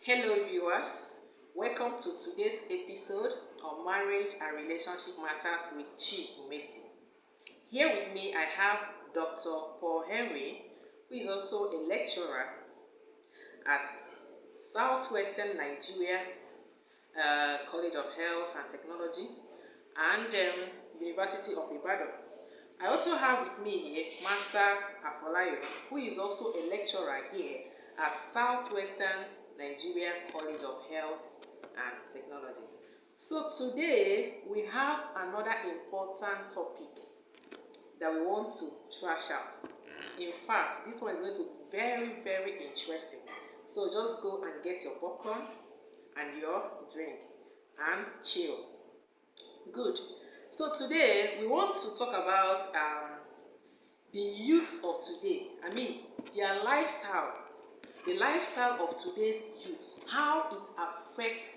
Hello viewers, welcome to today's episode of Marriage and Relationship Matters with Chi Umeti. Here with me I have Dr. Paul Henry, who is also a lecturer at Southwestern Nigeria College of Health and Technology and University of Ibadan. I also have with me here Master Afolayo, who is also a lecturer here at Southwestern Nigeria College of Health and Technology. So today we have another important topic that we want to trash out. In fact, this one is going to be very interesting. So just go and get your popcorn and your drink and chill. Good. So today we want to talk about the youth of today. I mean, their lifestyle, the lifestyle of today's youth, how it affects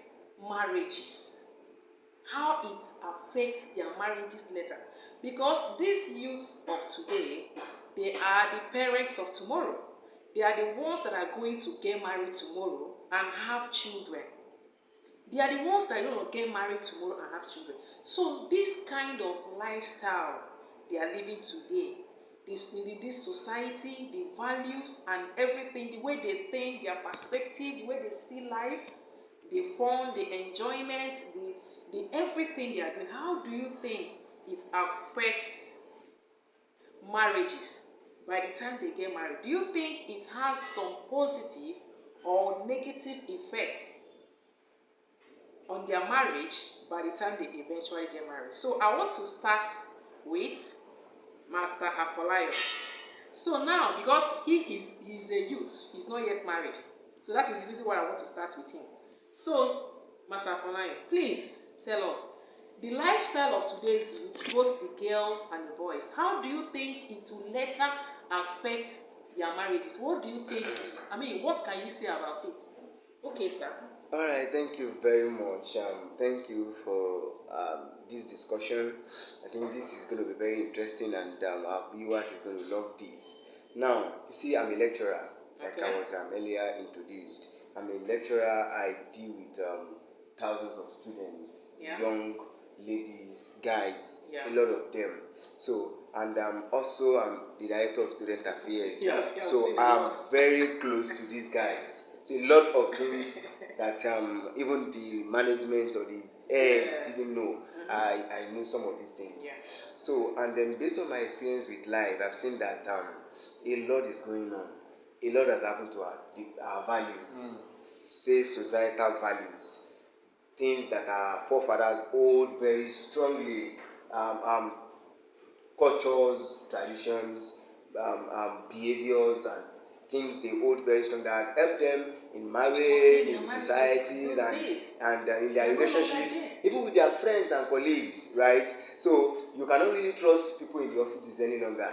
marriages, how it affects their marriages later. Because these youth of today, they are the parents of tomorrow. They are the ones that are going to get married tomorrow and have children. They are the ones that are going to get married tomorrow and have children. So this kind of lifestyle they are living today, this society, the values and everything, the way they think, their perspective, the way they see life, the fun, the enjoyment, the everything they are doing, how do you think it affects marriages by the time they get married? Do you think it has some positive or negative effects on their marriage by the time they eventually get married? So I want to start with Master Afolayo. So now, because he's a youth, he's not yet married. So that is the reason why I want to start with him. So, Master Afolayo, please tell us the lifestyle of today's youth, both the girls and the boys. How do you think it will later affect their marriages? What do you think? I mean, what can you say about it? Okay, sir. All right, thank you very much. Thank you for this discussion. I think this is going to be very interesting, and our viewers is going to love this. Now, you see, I'm a lecturer, like I was earlier introduced. I'm a lecturer. I deal with thousands of students, young ladies, guys, a lot of them. So, and also I'm the director of student affairs. So I'm very close to these guys. So a lot of things that even the management or the air didn't know. I know some of these things. So, and then based on my experience with life, I've seen that a lot is going on. A lot has happened to our values, say societal values, things that our forefathers hold very strongly, cultures, traditions, behaviors, and things they hold very strong that has helped them in marriage, in society, and in their relationships, even with their friends and colleagues, right? So you cannot really trust people in the offices any longer.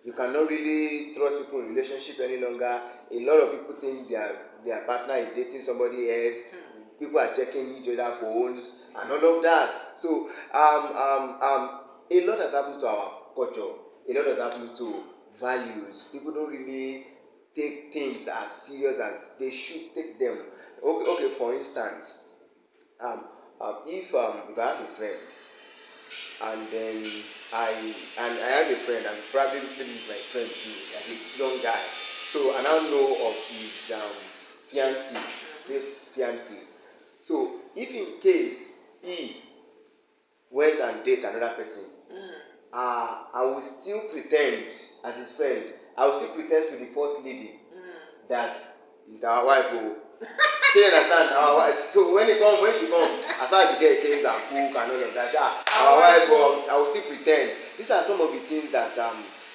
You cannot really trust people in relationship any longer. A lot of people think their partner is dating somebody else. People are checking each other phones and all of that. So a lot has happened to our culture. A lot has happened to values. People don't really take things as serious as they should take them. Okay. For instance, if I have a friend and then I have a friend, and probably maybe he's my friend too, like a young guy. So I now know of his fiancée. So if in case he went and date another person, I will still pretend as his friend. I will still pretend to the first lady that is our wife. She understand our wife. So when she comes, as far as the girl came and cook and all of that, our wife. I will still pretend. These are some of the things that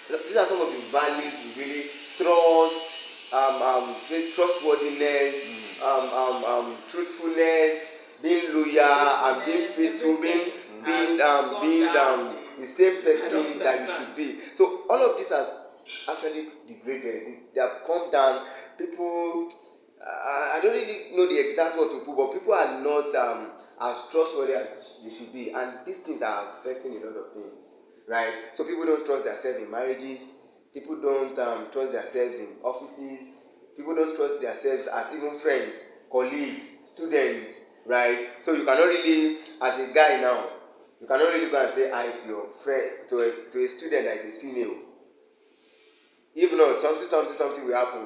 these are some of the values we really trust, trustworthiness, truthfulness, being loyal and being faithful, being the same person that you should be. So all of this has actually degraded. They have come down. People, I don't really know the exact word to put, but people are not as trustworthy as they should be, and these things are affecting a lot of things, right? So people don't trust themselves in marriages. People don't trust themselves in offices. People don't trust themselves as even friends. colleagues, students, right? So you cannot really, as a guy now, you cannot really go and say hi to your friend, to a student that is a female. If not, something will happen.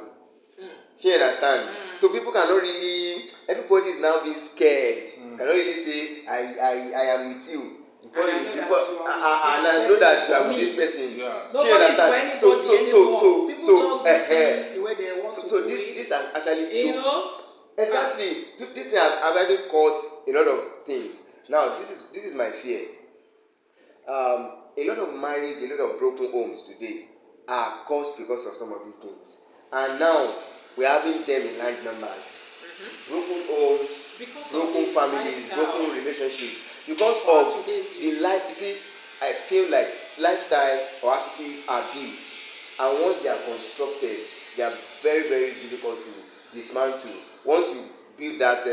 She understand. So people cannot really. Everybody is now being scared. Cannot really say I am with you. And I know that you are with this person. Yeah. Nobody is for anybody anymore. People just do things the way they want to do so this has actually exactly. This thing has already caused a lot of things. Now this is my fear. A lot of marriage, a lot of broken homes today are caused because of some of these things. And now we're having them in large numbers. Broken homes, broken families, broken relationships. Because of the life, you see, I feel like lifestyle or attitudes are built. And once they are constructed, they are very, very difficult to dismantle. Once you build that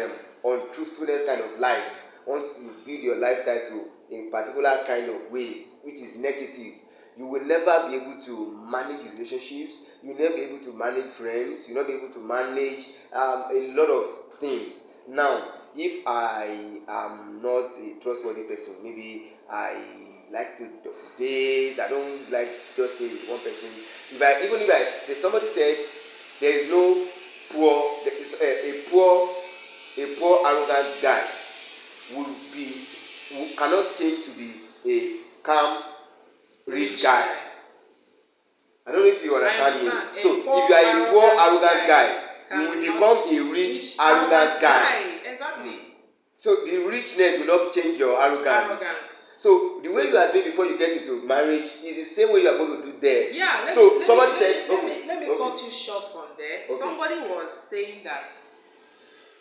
untruthfulness kind of life, once you build your lifestyle to a particular kind of ways, which is negative, you will never be able to manage relationships. You will never be able to manage friends. You will not be able to manage a lot of things. Now, if I am not a trustworthy person, maybe I like to date. I don't like just stay with one person. If somebody said there is no poor, there is a poor arrogant guy who cannot change to be a calm rich guy. I don't know if you understand me. So if you are a poor arrogant guy, you will become a rich arrogant guy. Exactly. So the richness will not change your arrogance. So the way you are doing before you get into marriage is the same way you are going to do there. Yeah. Let me cut you short from there. Okay. Somebody was saying that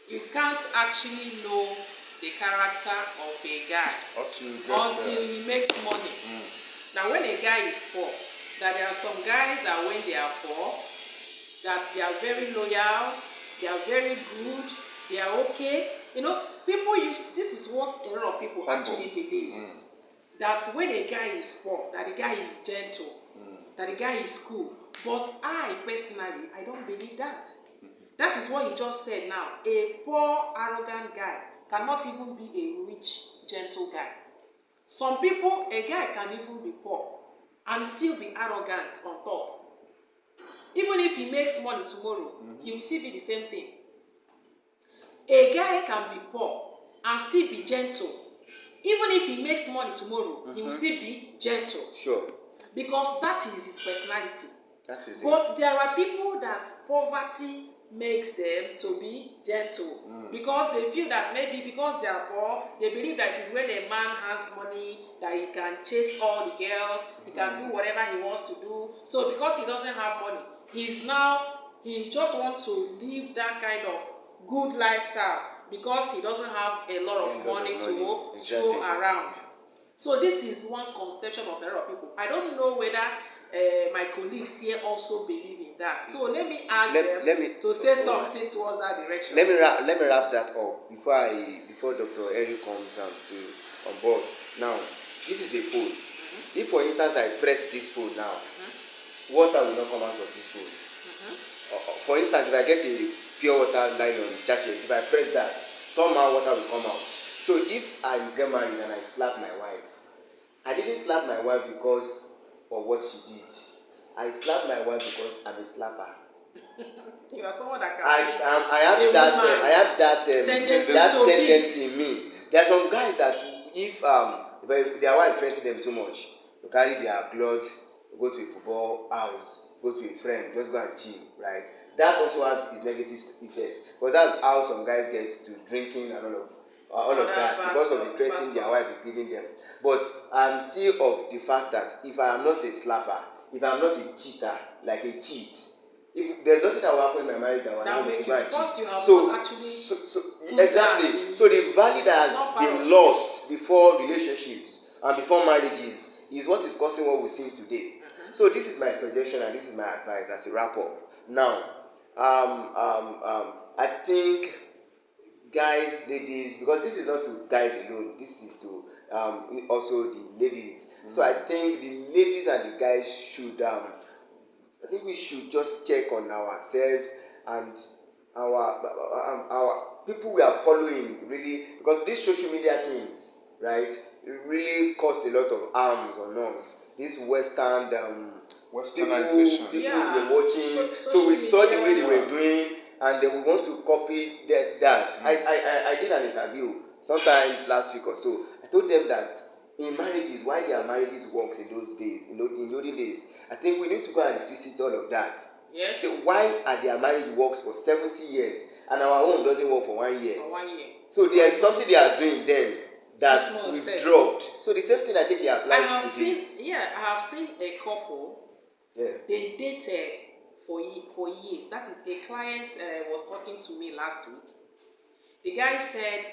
you can't actually know the character of a guy until he makes money. Now, when a guy is poor, that there are some guys that when they are poor, that they are very loyal, they are very good, they are okay. You know, this is what a lot of people actually believe. That when a guy is poor, that the guy is gentle, that the guy is cool. But I personally, I don't believe that. That is what he just said now. A poor, arrogant guy cannot even be a rich, gentle guy. Some people, a guy can even be poor and still be arrogant on top. Even if he makes money tomorrow, he will still be the same thing. A guy can be poor and still be gentle. Even if he makes money tomorrow, he will still be gentle. Sure. Because that is his personality. That is but there are people that poverty makes them to be gentle. Because they feel that maybe because they are poor, they believe that it's when a man has money that he can chase all the girls, he can do whatever he wants to do. So because he doesn't have money, he just wants to live that kind of good lifestyle because he doesn't have a lot of money to show around. So this is one conception of a lot of people. I don't know whether my colleagues here also believe in that. So let me ask them to say something towards that direction. Let me wrap that up before Dr. Eric comes on board. Now, this is a phone. If, for instance, I press this phone now, water will not come out of this phone. For instance, if I get a pure water nylon jacket, if I press that, somehow water will come out. So if I get married and I slap my wife, I didn't slap my wife because of what she did. I slapped my wife because I'm a slapper. You are someone that can. I have that tendency in me. There are some guys that if their wife threatens them too much, they carry their clothes, go to a football house, go to a friend, just go and chill, right? That also has its negative effect. Because that's how some guys get to drinking and all of that because of the threatening their wife is giving them. But I'm still of the fact that if I am not a slapper, if I'm not a cheater, like a cheat, if there's nothing that will happen in my marriage that will allow me to go and cheat. Exactly. So the value that has been lost before relationships and before marriages is what is causing what we see today. So this is my suggestion and this is my advice as a wrap up. Now, I think guys, ladies, because this is not to guys alone, this is to also the ladies. So I think the ladies and the guys should, I think we should just check on ourselves and our people we are following really, because these social media things, right, it really caused a lot of harms on us. This Western Westernization. people Yeah. were watching, so we saw the way they were doing, and then we want to copy that. I did an interview sometimes last week or so. I told them that in marriages, why their marriages works in those days, in olden days, I think we need to go and visit all of that. Yes. So why are their marriage works for 70 years and our own doesn't work for 1 year? For 1 year. So there is something they are doing then that we've dropped. So the same thing I think they apply to I have seen a couple. Yeah. They dated for years. That is, a client was talking to me last week. The guy said,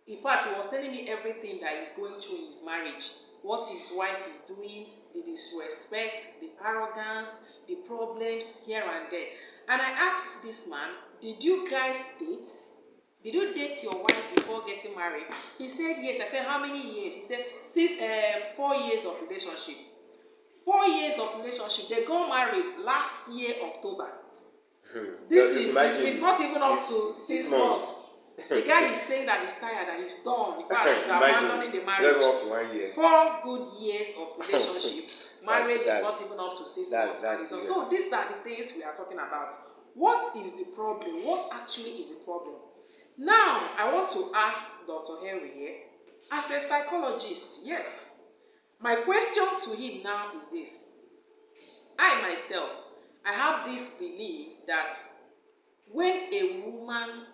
in fact, he was telling me everything that he's going through in his marriage, what his wife is doing, the disrespect, the arrogance, the problems here and there. And I asked this man, did you guys date? Did you date your wife before getting married? He said yes. I said, how many years? He said 4 years of relationship. 4 years of relationship. They got married last year, October. It's not even up to 6 months. The guy is saying that he's tired, that he's done. In fact, he's abandoning the marriage. 4 good years of relationship. Marriage is not even up to 6 months. So these are the things we are talking about. What is the problem? What actually is the problem? Now, I want to ask Dr. Henry here, as a psychologist, yes. My question to him now is this. I myself, I have this belief that when a woman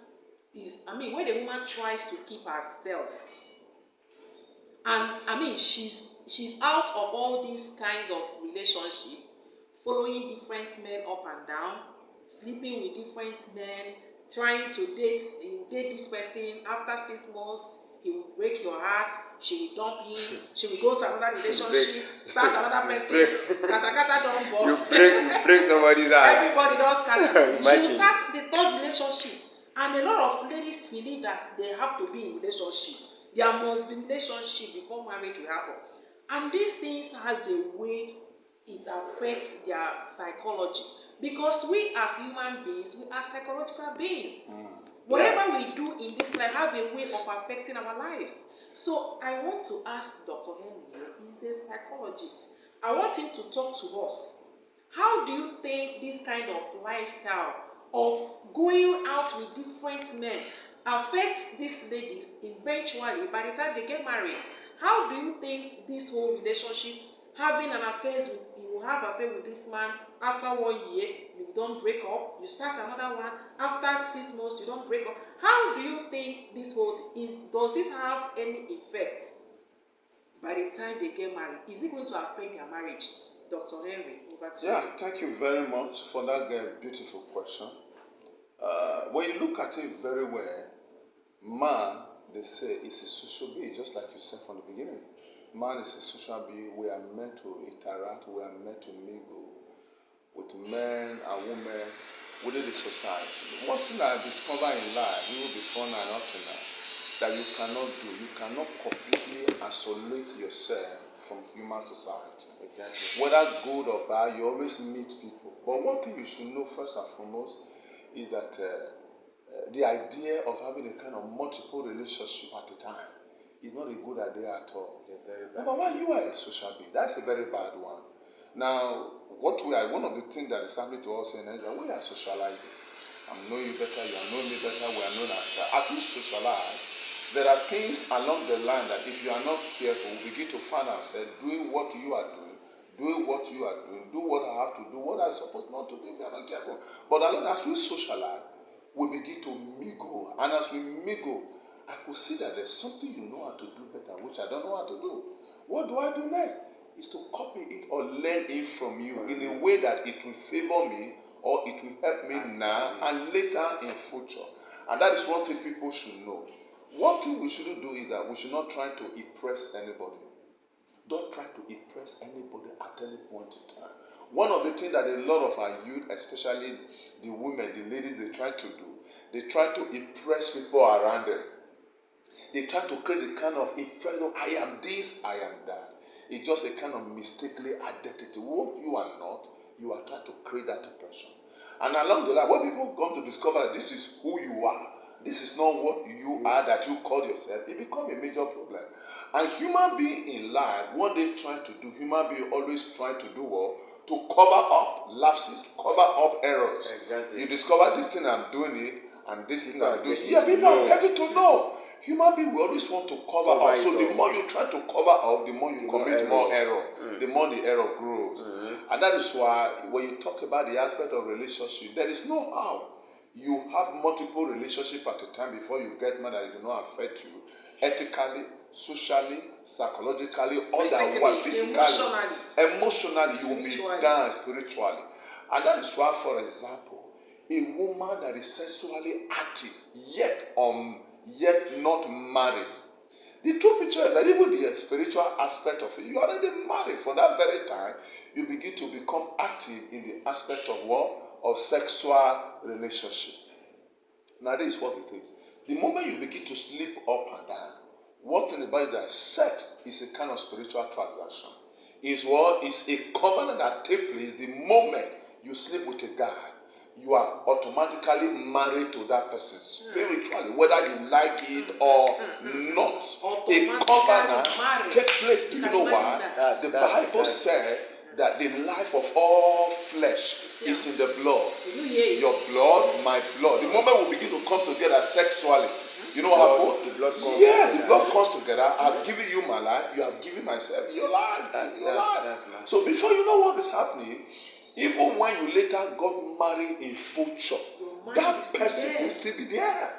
tries to keep herself, and she's out of all these kinds of relationship, following different men up and down, sleeping with different men, trying to date this person. After 6 months, he will break your heart, she will dump him, she will go to another relationship, start another person, kata don't bust. You break somebody's heart. Everybody does kata. She will start the third relationship. And a lot of ladies believe that they have to be in relationship. There must be relationship before marriage will happen. And these things has a way it affects their psychology. Because we as human beings, we are psychological beings. Whatever we do in this life have a way of affecting our lives. So I want to ask Dr. Henry, he's a psychologist. I want him to talk to us. How do you think this kind of lifestyle of going out with different men affects these ladies eventually by the time they get married? How do you think this whole relationship, having an affair with, you will have affair with this man, after 1 year you don't break up, you start another one, after 6 months you don't break up. How do you think this whole does it have any effect by the time they get married? Is it going to affect their marriage? Dr. Henry, over to you. Thank you very much for that beautiful question. When you look at it very well, man, they say, is a social being, just like you said from the beginning. Man is a social being. We are meant to interact. We are meant to mingle with men and women within the society. One thing I discovered in life, even before and up to now, that you cannot do, you cannot completely isolate yourself from human society. Exactly. Whether good or bad, you always meet people. But one thing you should know first and foremost is that the idea of having a kind of multiple relationship at a time is not a good idea at all. Number one, you are a social being. That's a very bad one. Now, one of the things that is happening to us in Nigeria, we are socializing. I know you better, you know me better, we are known as we socialize. There are things along the line that if you are not careful, we begin to find ourselves doing what you are doing, do what I have to do, what I'm supposed not to do if you are not careful. But as we socialize, we begin to mingle. And as we mingle, I could see that there's something you know how to do better, which I don't know how to do. What do I do next? Is to copy it or learn it from you in a way that it will favor me or it will help me now and later in future. And that is one thing people should know. One thing we shouldn't do is that we should not try to impress anybody. Don't try to impress anybody at any point in time. One of the things that a lot of our youth, especially the women, the ladies, they try to do, they try to impress people around them. They try to create a kind of impression, I am this, I am that. It's just a kind of mistakenly identity. What you are not, you are trying to create that impression. And along the line, when people come to discover that this is who you are, this is not what you are that you call yourself, it becomes a major problem. And human being in life, what they try to do, human being always try to do what? To cover up lapses, cover up errors. Exactly. You discover this thing, I'm doing it, and this thing I'm doing it. Yeah, People are getting to know. Human being will always want to cover up. So the more you try to cover up, the more you commit more error. The more the error grows. And that is why when you talk about the aspect of relationship, there is no how you have multiple relationships at a time before you get married that it will not affect you ethically, socially, psychologically, otherwise, physically, emotionally, you will be down spiritually. And that is why, for example, a woman that is sexually active yet not married. The true picture is that even the spiritual aspect of it, you are already married. For that very time, you begin to become active in the aspect of what? Of sexual relationship. Now this is what it is. The moment you begin to sleep up and down, one thing about it that sex is a kind of spiritual transaction. Is what is a covenant that takes place the moment you sleep with a guy. You are automatically married to that person spiritually, whether you like it or not. A covenant takes place. Do you know why? The Bible said that the life of all flesh is in the blood. Your blood, my blood. The moment we begin to come together sexually, you know how the blood comes together. The blood comes together. I've given you my life. You have given myself your life. So before you know what is happening, even when you later got married in future, that person will still be there.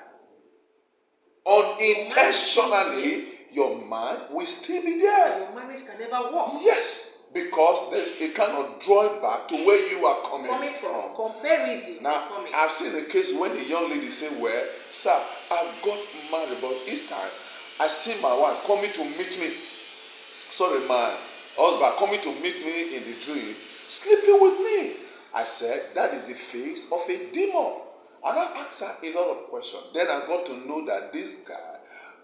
Unintentionally, your mind will still be there. Your marriage can never work. Yes, because there's a kind of drawback to where you are coming from. Comparison. Now, I've seen a case when the young lady say, well, sir, I've got married, but each time I see my wife coming to meet me. Sorry, my husband coming to meet me in the dream, sleeping with me. I said, that is the face of a demon. And I asked her a lot of questions. Then I got to know that this guy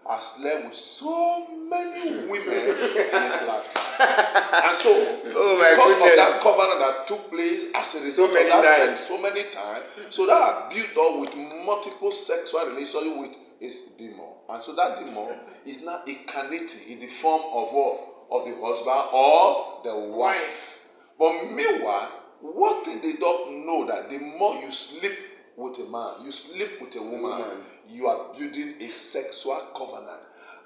has slept with so many women in his lifetime. And so, because of that covenant that took place as a result of that sex so many times, so that I built up with multiple sexual relations with his demon. And so that demon is now incarnated in the form of what? Of the husband or the wife. But meanwhile, one thing they don't know that the more you sleep with a man, you sleep with a woman, you are building a sexual covenant.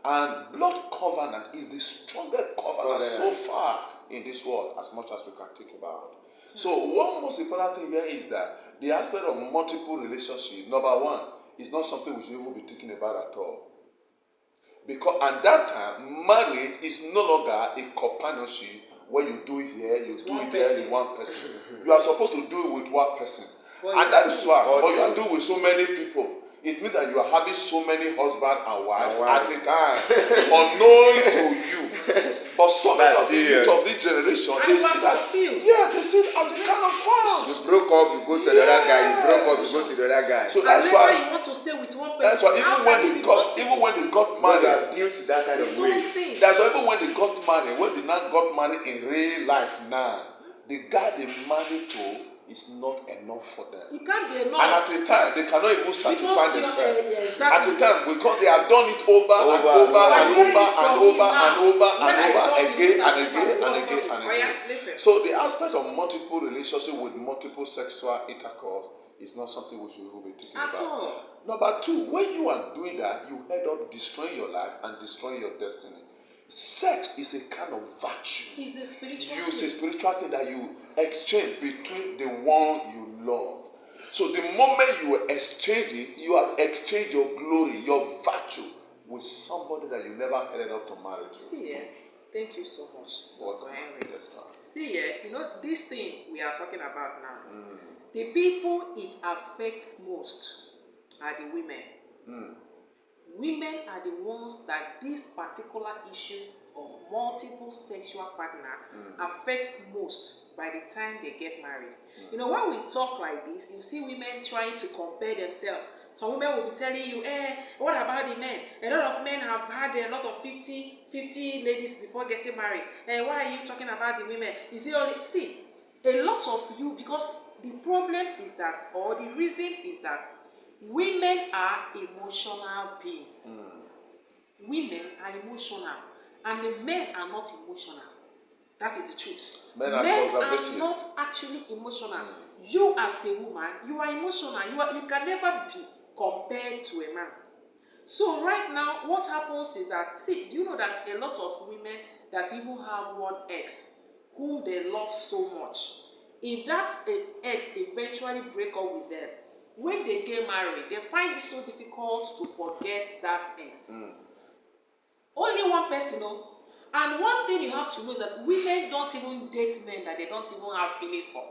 And blood covenant is the strongest covenant so far in this world, as much as we can think about. So one most important thing here is that the aspect of multiple relationships, number one, is not something we should even be thinking about at all. Because at that time, marriage is no longer a companionship where you do it here, you do it there with one person. You are supposed to do it with one person. And that is why, but you are doing with so many people. It means that you are having so many husbands and wives at a time, unknown to you. But so many of the youth of this generation, they see that, they see it as a kind of fun. You broke up, you go to another guy. You broke up, you go to the other guy. So that's why you want to stay with one person. That's why even when they got married, they are built to that kind of way. That's why even when they got married, when they now got married in real life now, the guy they married to is not enough for them. It can't be enough. And at the time, they cannot even satisfy themselves. At the time, because they have done it over and over again and again. So the aspect of multiple relationships with multiple sexual intercourse is not something we should be thinking about. Number two, when you are doing that, you end up destroying your life and destroying your destiny. Sex is a kind of virtue. It's a spiritual thing that you exchange between the one you love. So the moment you exchange it, you have exchanged your glory, your virtue with somebody that you never headed up to marry to. See, thank you so much, Dr. Henry. See, this thing we are talking about now, the people it affects most are the women. Women are the ones that this particular issue of multiple sexual partner affects most by the time they get married. You know, when we talk like this, you see women trying to compare themselves. Some women will be telling you, what about the men? A lot of men have had a lot of 50 ladies before getting married. Why are you talking about the women? Is it only, see, a lot of you, because the problem is that, or the reason is that, women are emotional beings. Women are emotional, and the men are not emotional. That is the truth. Men are not actually emotional. You as a woman, you are emotional. You can never be compared to a man. So right now, what happens is that, see, do you know that a lot of women that even have one ex whom they love so much, if that ex eventually break up with them, when they get married, they find it so difficult to forget that ex. Only one person, no. And one thing you have to know is that women don't even date men that they don't even have feelings for.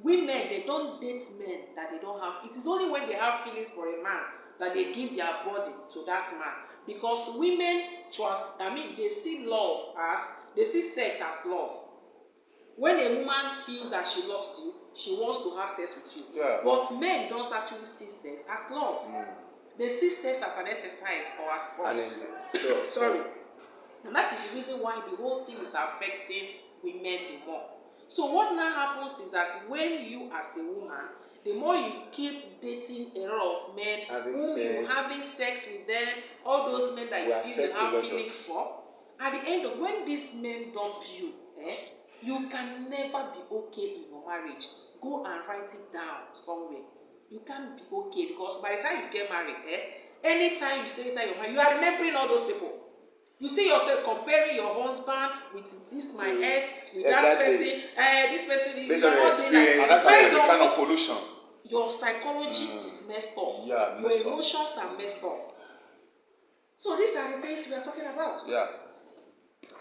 Women, they don't date men that they don't have. It is only when they have feelings for a man that they give their body to that man. Because women they see love they see sex as love. When a woman feels that she loves you, she wants to have sex with you. Yeah. But men don't actually see sex as love. They see sex as an exercise or as fun. Sorry. And that is the reason why the whole thing is affecting women the more. So what now happens is that when you as a woman, the more you keep dating a lot of men, having sex with them, all those men that you feel you have feelings for, at the end of when these men dump you, you can never be okay in your marriage. Go and write it down somewhere. You can't be okay because by the time you get married, anytime you stay inside your mind, you are remembering all those people. You see yourself comparing your husband with this my ex, with that person, this person, you are not doing like that. And that kind of pollution. Your psychology is messed up. Yeah, your emotions are messed up. So these are the things we are talking about. Yeah.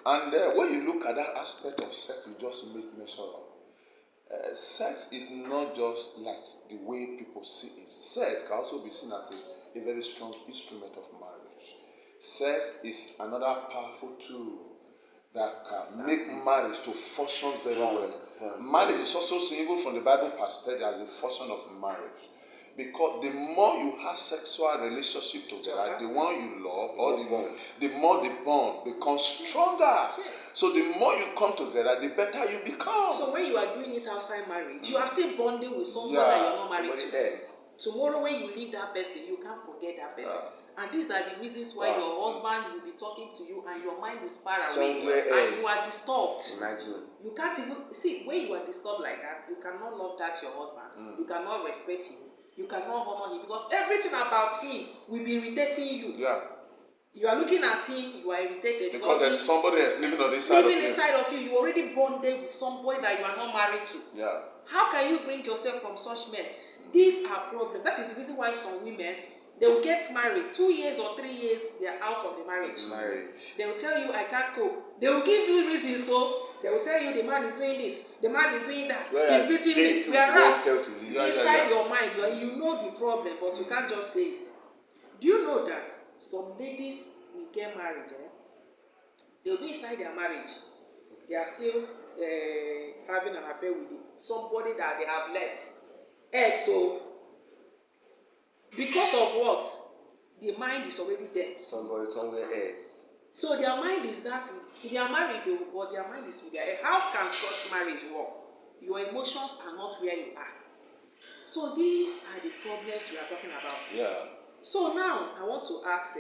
And when you look at that aspect of sex, you just make mention of. Sex is not just like the way people see it. Sex can also be seen as a very strong instrument of marriage. Sex is another powerful tool that can make marriage to function very well. Marriage is also seen even from the Bible perspective as a function of marriage. Because the more you have sexual relationship together, the one you love, the more the bond becomes stronger. Yes. So the more you come together, the better you become. So when you are doing it outside marriage, you are still bonding with someone that you are not married to. Tomorrow when you leave that person, you can't forget that person. And these are the reasons why your husband will be talking to you and your mind is far away and you are disturbed. Imagine. You can't even see when you are disturbed like that, you cannot love that your husband. You cannot respect him. You cannot honor him because everything about him will be irritating you. Yeah. You are looking at him, you are irritated because there's somebody that's living on the inside of you. Living inside of you, you already bonded with somebody that you are not married to. Yeah. How can you bring yourself from such mess? These are problems. That is the reason why some women, they will get married 2 years or 3 years, they are out of the marriage. They will tell you, I can't cope. They will give you reasons, so they will tell you the man is doing this, the man is doing that, he's beating me. Whereas inside your mind, you know the problem, but you can't just say it. Do you know that some ladies will get married, they will be inside their marriage, they are still having an affair with somebody that they have left. So because of what? The mind is already there. Somebody somewhere else. So their mind is that they are married though, but their mind is with their head. How can such marriage work? Your emotions are not where you are. So these are the problems we are talking about. Yeah. So now I want to ask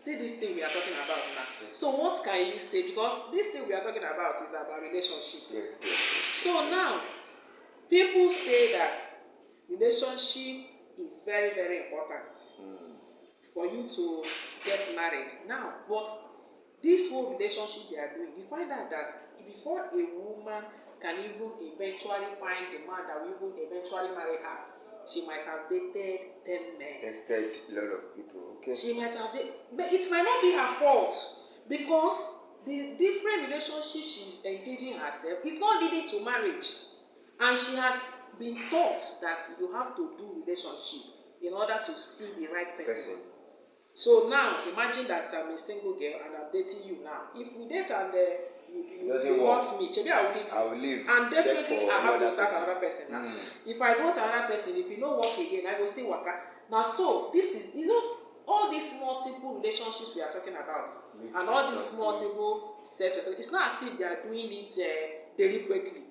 see this thing we are talking about now. Yes. So what can you say? Because this thing we are talking about is about relationship. Yes. So now people say that relationship is very, very important for you to get married. Now, but this whole relationship they are doing, you find out that before a woman can even eventually find the man that will even eventually marry her, she might have dated 10 men. Tested a lot of people. Okay. She might have dated, but it might not be her fault because the different relationships she's engaging herself is not leading to marriage, and she has been taught that you have to do relationship in order to see the right person. So now imagine that I'm a single girl and I'm dating you now. If we date and you want me, maybe I will leave. And definitely I have to start another person now. If I go to another person, if you don't work again, I go still work. Now so this is all these multiple relationships we are talking about, and all these multiple sex, it's not as if they are doing it deliberately.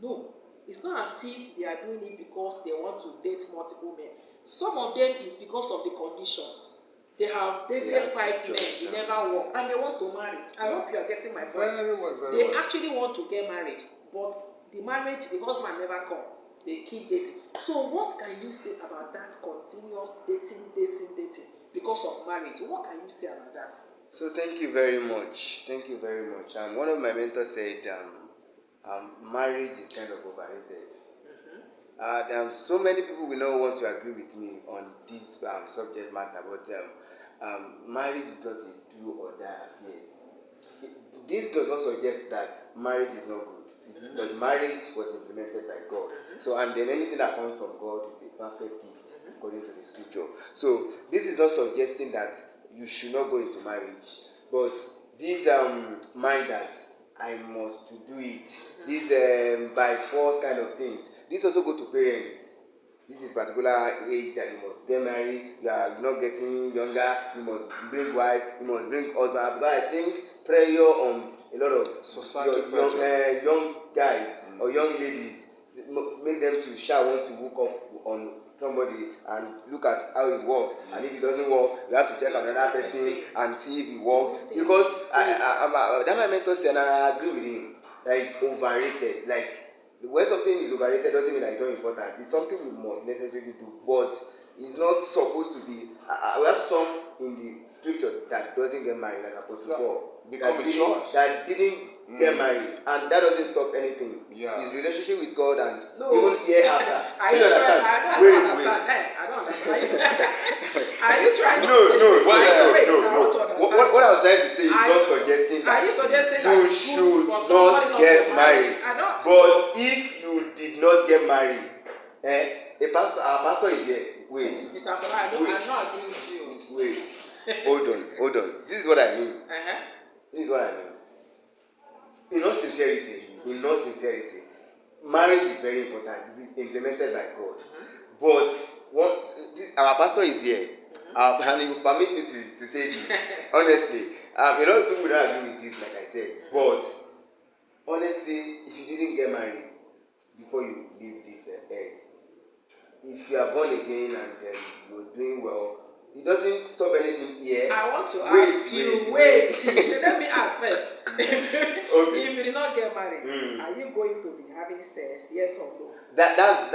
No, it's not as if they are doing it because they want to date multiple men. Some of them is because of the condition. They have dated 5 men, they never work, and they want to marry. I hope you are getting my point. Very well, very They well. actually want to get married, but the marriage, the husband never come. They keep dating. So what can you say about that continuous dating because of marriage? What can you say about that? So thank you very much. Thank you very much. One of my mentors said, marriage is kind of overrated. So many people will not want to agree with me on this subject matter, but marriage is not a do or die affair. This does not suggest that marriage is not good, but marriage was implemented by God. So, and then anything that comes from God is a perfect gift, according to the scripture. So, this is not suggesting that you should not go into marriage, but this mind that I must to do it, this by force kind of things. This also go to parents. This is particular age that you must get married, you are not getting younger, you must bring wife, you must bring husband. Because I think pressure on a lot of young guys or young ladies make them to want to hook up on somebody and look at how it works. And if it doesn't work, you have to check another person and see if it works. Because that my mentor said, and I agree with him, that it's overrated. Like, when something is overrated doesn't mean that it's not important. It's something we must necessarily do, but it's not supposed to be. We have some in the scripture that doesn't get married, like Apostle Paul, that didn't get married, and that doesn't stop anything. His relationship with God and even year after. I don't understand. I don't understand. Are you trying to say? No. What I was trying to say is not suggesting that you suggesting you should not get married. But if you did not get married, our pastor is here. Wait. Mr. Fola, I'm not agreeing with you. Wait. Hold on. This is what I mean. This is what I mean. In all sincerity, marriage is very important. It is implemented by God. But our pastor is here, and he will permit me to say this. Honestly, a lot of people don't agree with this, like I said. But honestly, if you didn't get married before you leave this earth, if you are born again and you're doing well, it doesn't stop anything here. I want to ask you. Wait. Let me ask first. If you did not get married, are you going to be having sex? Yes or no? That's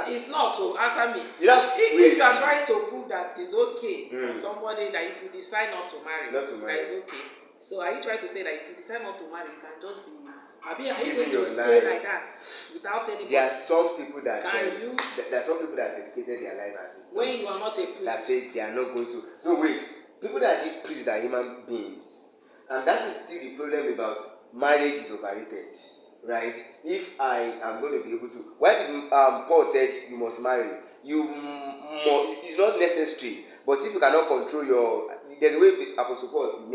It's not. So answer me. You have if you are trying to prove that it's okay for somebody that if you decide not to marry, that is okay. So are you trying to say that if you decide not to marry, you can just be? Are you going to stay like that without anybody? There are some people that dedicated their life as it when you are not a priest. That say they are not going to. So wait, people that did priests are human beings, and that is still the problem about marriage is overrated, right? If I am going to be able to, why did Paul said you must marry? It's not necessary, but if you cannot control there's a way Apostle Paul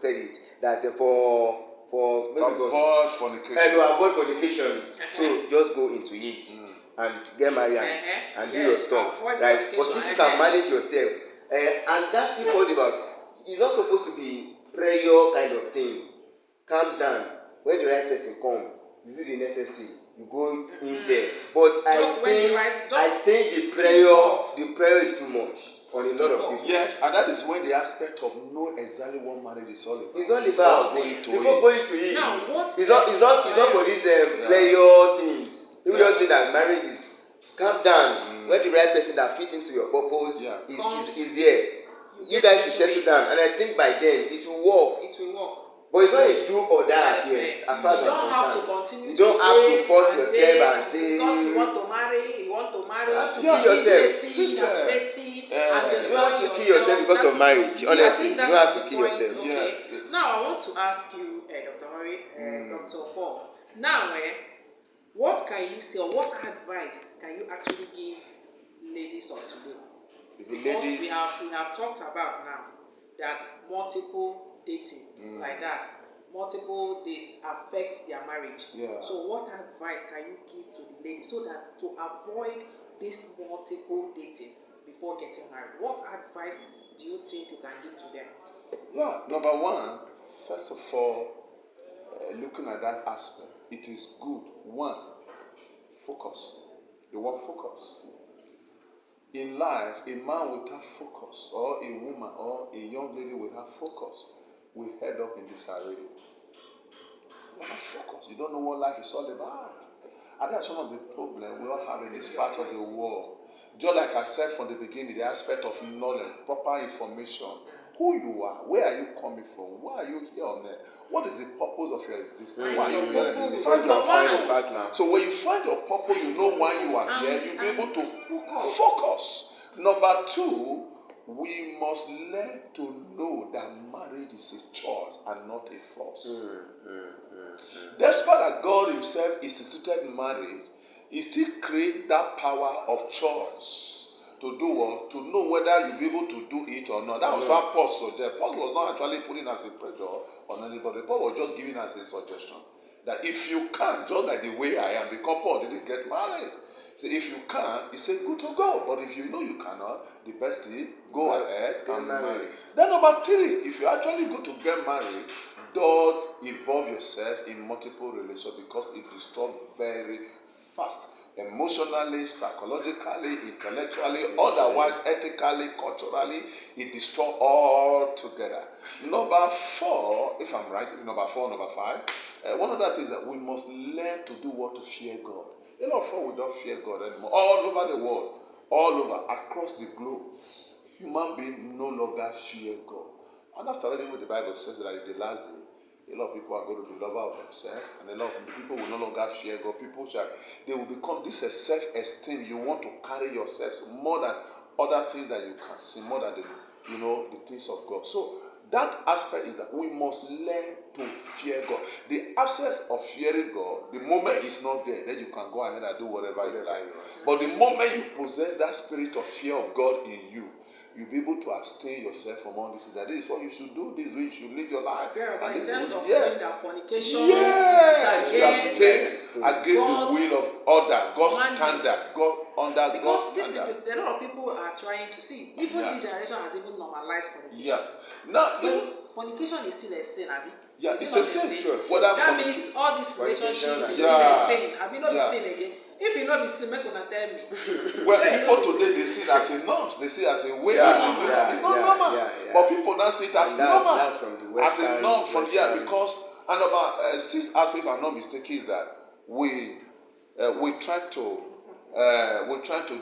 said it that for avoid fornication. To avoid fornication. So just go into it and get married and do your stuff, right? But if you can manage yourself, and that's the point about. It's not supposed to be prayer kind of thing. Calm down. When the right person comes, you do the necessary. You go in there. But I think the prayer is too much on a lot of people. Yes, and that is when the aspect of know exactly what marriage is all about. It's all about before going to it. Now, it's not for these prayer things. People just think that marriage is calm down. When the right person that fits into your purpose is here. You guys should settle down, and I think by then it will work. But it's not a do or die affair. As far as I'm concerned, you don't have to force yourself and say because you want to marry. You have to kill yourself. You don't have to kill yourself because of marriage. Honestly, you don't have to kill yourself. Okay. Now I want to ask you, Dr. Murray, Dr. Paul. Now, what can you say, or what advice can you actually give ladies of today? Because we have talked about now that multiple dating like that, multiple dates affect their marriage. So what advice can you give to the ladies so that to avoid this multiple dating before getting married? What advice do you think you can give to them? Number one, first of all, looking at that aspect, it is good. One, focus. The word focus. In life, a man without focus, or a woman, or a young lady without focus, will head up in disarray. You have focus. You don't know what life is all about. And that's one of the problems we all have in this part of the world. Just like I said from the beginning, the aspect of knowledge, proper information, who you are, where are you coming from, why are you here on earth, what is the purpose of your existence, why are you here in this world? So when you find your purpose, you know why you are here, you'll be able to focus. Number two, we must learn to know that marriage is a choice and not a force. Despite that God himself instituted marriage, he still creates that power of choice to do what? To know whether you'll be able to do it or not. That was what Paul suggested. Paul was not actually putting as a pressure on anybody. Paul was just giving us a suggestion. That if you can't, just like the way I am, because Paul didn't get married. So if you can't, he said good to go. But if you know you cannot, the best is go ahead and marry. Then number three, if you actually go to get married, don't involve yourself in multiple relations because it destroys very fast. Emotionally, psychologically, intellectually, otherwise, ethically, culturally, it destroys all together. Number four, if I'm right, number five, one of the things that we must learn to do what to fear God. A lot of people will not fear God anymore. All over the world, all over, across the globe, human beings no longer fear God. And after reading what the Bible says that in the last day, a lot of people are going to be lovers of themselves, and a lot of people will no longer fear God. They will become this self-esteem. You want to carry yourself more than other things that you can see, more than the things of God. So that aspect is that we must learn to fear God. The absence of fearing God, the moment it's not there, then you can go ahead and do whatever you like. But the moment you possess that spirit of fear of God in you, you'll be able to abstain yourself from all this. That this is what you should do, this is what you should live your life. Yeah, but in terms of that fornication, yes, you abstain against the will of other, God's standard, under God's standard. Because a lot of people are trying to see, even this generation has even normalized fornication. Yeah. Now, fornication is still a sin, Abi. Yeah, it's a sin. Sure. That means all this relationship is still a sin. Abi, not the sin again. If you know the sin, make una tell me. Well, people today they see it as a norm, they see it as a way, as a norm. It's not normal. But people now see it as normal, as a norm from here because and about six aspects, if I'm not mistaken, is that we try to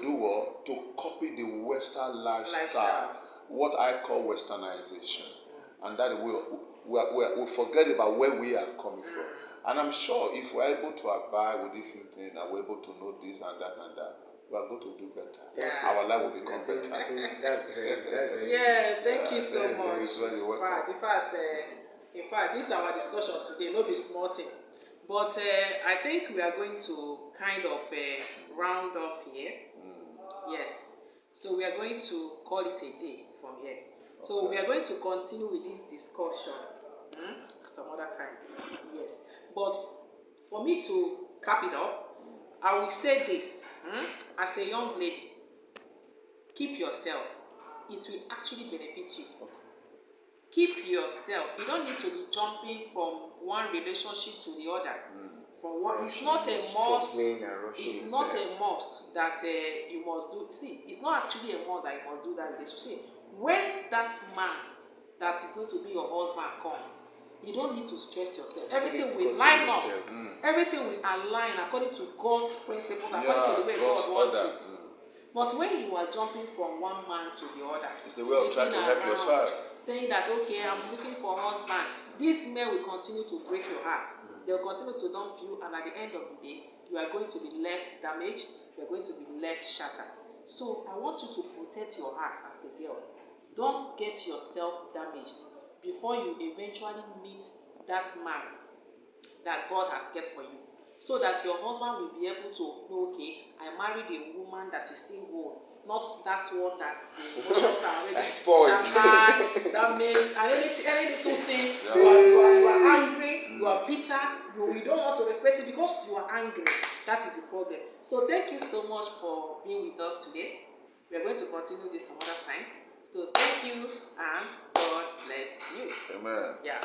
do what to copy the Western lifestyle, what I call Westernization, and that we forget about where we are coming from. And I'm sure if we're able to abide with these few things and we're able to know this and that, we are going to do better. Yeah. Our life will become better. Thank you so much. In fact, this is our discussion today, no be small thing. But I think we are going to kind of round off here. Yes. So we are going to call it a day from here. Okay. So we are going to continue with this discussion some other time. Yes. But for me to cap it up, I will say this. As a young lady, keep yourself. It will actually benefit you. Okay. Keep yourself. You don't need to be jumping from one relationship to the other. It's not a must. It's not a must that you must do. See, it's not actually a must that you must do that relationship. When that man that is going to be your husband comes, you don't need to stress yourself. Everything will line up. Everything will align according to God's principles, according to the way God wants it. But when you are jumping from one man to the other, it's a way of trying to help yourself. Saying that, okay, I'm looking for a husband. These men will continue to break your heart. They will continue to dump you, and at the end of the day, you are going to be left damaged. You are going to be left shattered. So I want you to protect your heart as a girl. Don't get yourself damaged before you eventually meet that man that God has kept for you. So that your husband will be able to know, okay, I married a woman that is still whole, not that one that the emotions are already shattered, damaged, and any little thing, you are angry, you are bitter, you don't want to respect it because you are angry. That is the problem. So thank you so much for being with us today. We are going to continue this some other time. So thank you and God bless you. Amen. Yeah.